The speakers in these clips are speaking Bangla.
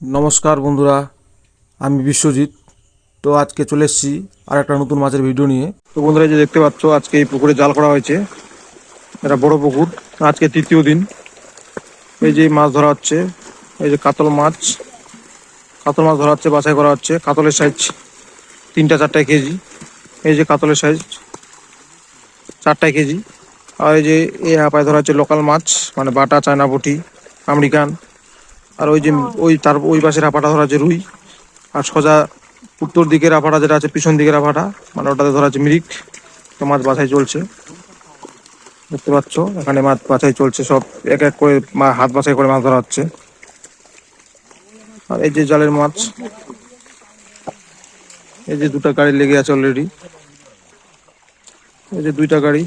নমস্কার বন্ধুরা, আমি বিশ্বজিৎ। তো আজকে চলে এসেছি আর একটা নতুন মাছের ভিডিও নিয়ে। তো বন্ধুরা, এই যে দেখতে পাচ্ছ, আজকে এই পুকুরে জাল করা হয়েছে। এটা বড় পুকুর, আজকে তৃতীয় দিন। এই যে মাছ ধরা হচ্ছে, এই যে কাতল মাছ ধরা হচ্ছে, বাছাই করা হচ্ছে। কাতলের সাইজ 3-4 কেজি। এই যে কাতলের সাইজ 4 কেজি। আর এই যে এই হাঁপায় ধরা হচ্ছে লোকাল মাছ, মানে বাটা, চায়না পুঁটি, আমেরিকান। আর ওই যে তার ওই পাশের হাঁপাটা ধরা হচ্ছে রুই। আর সোজা উত্তর দিকের আফাটা যেটা আছে, পিছন দিকের আফাটা, মানে ওটাতে ধরা আছে মিরিক। তো মাছ বাছাই চলছে, দেখতে পাচ্ছ। এখানে মাছ বাছাই চলছে, সব এক এক করে হাত বাছাই করে মাছ ধরা হচ্ছে। আর এই যে জালের মাছ, এই যে 2টা গাড়ি লেগে আছে অলরেডি। এই যে 2টা গাড়ি,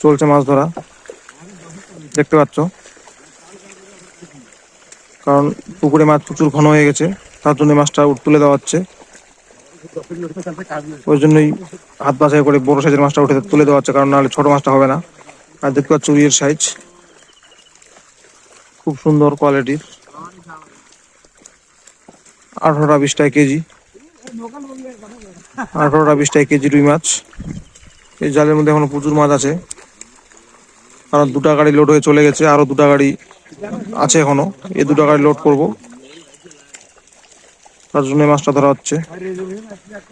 চলছে মাছ ধরা, দেখতে পাচ্ছ। কারণ পুকুরে মাছ প্রচুর ঘন হয়ে গেছে, তার জন্য মাছটা তুলে দেওয়া হচ্ছে। ওই জন্যই হাত বাছাই করে বড় সাইজের মাছটা উঠে তুলে দেওয়া হচ্ছে, কারণ নাহলে ছোট মাছটা হবে না। আর দেখতে পাচ্ছ রুইয়ের সাইজ খুব সুন্দর কোয়ালিটির, 18-20 কেজি। 18-20 কেজি রুই মাছ। এই জালের মধ্যে এখনো প্রচুর মাছ আছে, কারণ 2টা গাড়ি লোড হয়ে চলে গেছে, আরো 2টা গাড়ি আছে এখনো। এই 2টা গাড়ি লোড করব, তার জন্য মাছটা ধরা হচ্ছে।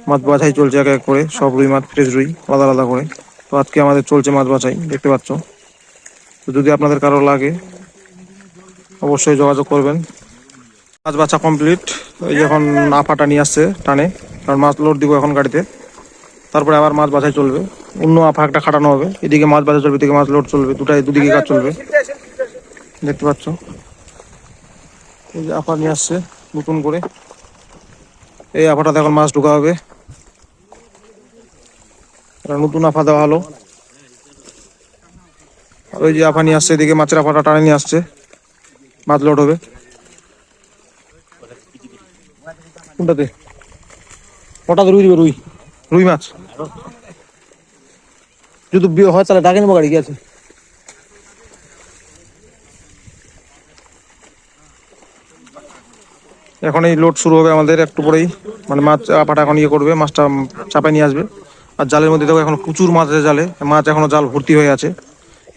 মাছ বাছাই চলছে এক এক করে, সব রুই মাছ, ফ্রেশ রুই, আলাদা আলাদা করে। তো আজকে আমাদের চলছে মাছ বাছাই, দেখতে পাচ্ছ। তো যদি আপনাদের কারো লাগে, অবশ্যই যোগাযোগ করবেন। মাছ বাছা কমপ্লিট। এই যে এখন আফাটা নিয়ে আসছে টানে, কারণ মাছ লোড দিব এখন গাড়িতে। তারপরে আবার মাছ বাছাই চলবে, অন্য আফা একটা খাটানো হবে। এদিকে মাছ বাছাই চলবে, এদিকে মাছ লোড চলবে, দুদিকে কাজ চলবে, দেখতে পাচ্ছ। এই যে আফা নিয়ে আসছে নতুন করে, এই আফাটাতে এখন মাছ ঢোকা হবে। নতুন আফা দেওয়া হলো। আর ওই যে আফা নিয়ে আসছে, এদিকে মাছের আফাটা টানে নিয়ে আসছে, মাছ লোড হবে। কোনটাতে? ওটাতে রুই দিবে, রুই মাছ। যদি বিয়ে হয় তাহলে ডাকে নেবো, গাড়ি কি আছে। এখন এই লোড শুরু হবে আমাদের একটু পরেই, মানে মাছ আপাটা এখন ইয়ে করবে, মাছটা চাপায় নিয়ে আসবে। আর জালের মধ্যে দেখো এখন প্রচুর মাছ আছে জালে, মাছ এখনো জাল ভর্তি হয়ে আছে,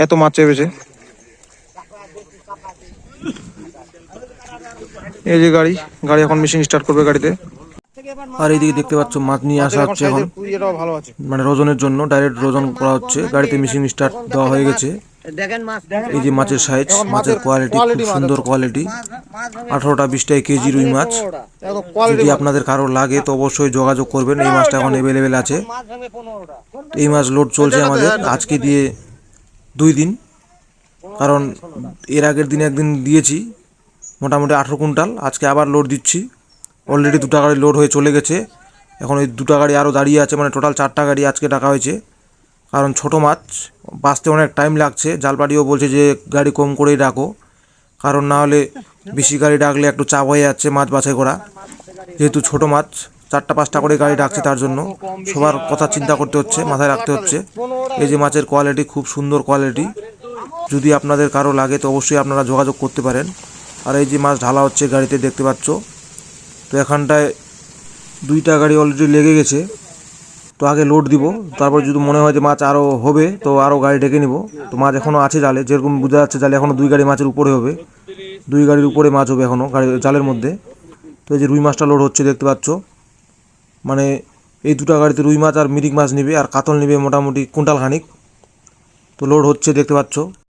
এত মাছ চেপেছে। এই যে গাড়ি এখন মেশিন স্টার্ট করবে গাড়িতে। আর এইদিকে দেখতে পাচ্ছ মাছ নিয়ে আসা হচ্ছে এখন, মানে রোজনের জন্য ডাইরেক্ট রোজন করা হচ্ছে। গাড়িতে মেশিন স্টার্ট দেওয়া হয়ে গেছে। এই যে মাছের সাইজ, মাছের কোয়ালিটি খুব সুন্দর কোয়ালিটি। 18-20 কেজি রুই মাছ। যদি আপনাদের কারো লাগে তো অবশ্যই যোগাযোগ করবেন, এই মাছটা এখন অ্যাভেলেবেল আছে। এই মাছ লোড চলছে আমাদের আজকে দিয়ে 2 দিন, কারণ এর আগের দিন একদিন দিয়েছি মোটামুটি 18 কুইন্টাল। আজকে আবার লোড দিচ্ছি। অলরেডি 2টা গাড়ি লোড হয়ে চলে গেছে, এখন ওই 2টা গাড়ি আরও দাঁড়িয়ে আছে, মানে টোটাল 4টা গাড়ি আজকে ডাকা হয়েছে। কারণ ছোট মাছ বাঁচতে অনেক টাইম লাগছে, জালপাটিও বলছে যে গাড়ি কম করেই ডাকো, কারণ না হলে বেশি গাড়ি ডাকলে একটু চাপ হয়ে যাচ্ছে মাছ বাছাই করা। যেহেতু ছোট মাছ 4টা-5টা করে গাড়ি ডাকছে, তার জন্য সবার কথা চিন্তা করতে হচ্ছে, মাথায় রাখতে হচ্ছে। এই যে মাছের কোয়ালিটি খুব সুন্দর কোয়ালিটি। যদি আপনাদের কারো লাগে তো অবশ্যই আপনারা যোগাযোগ করতে পারেন। আর এই যে মাছ ঢালা হচ্ছে গাড়িতে, দেখতে পাচ্ছ। তো এখানটায় 2টা গাড়ি অলরেডি লেগে গেছে। তো আগে লোড দিব, তারপর যদি মনে হয় যে মাছ আরও হবে তো আরও গাড়ি ডেকে নিব। তো মাছ এখনও আছে জালে, যেরকম বোঝা যাচ্ছে জালে এখনও 2 গাড়ি মাছের উপরে হবে, 2 গাড়ির উপরে মাছ হবে এখনও গাড়ি জালের মধ্যে। তো এই যে রুই মাছটা লোড হচ্ছে, দেখতে পাচ্ছ। মানে এই 2টা গাড়িতে রুই মাছ আর মিরিক মাছ নিবে, আর কাতল নিবে মোটামুটি কুইন্টাল খানিক। তো লোড হচ্ছে, দেখতে পাচ্ছ।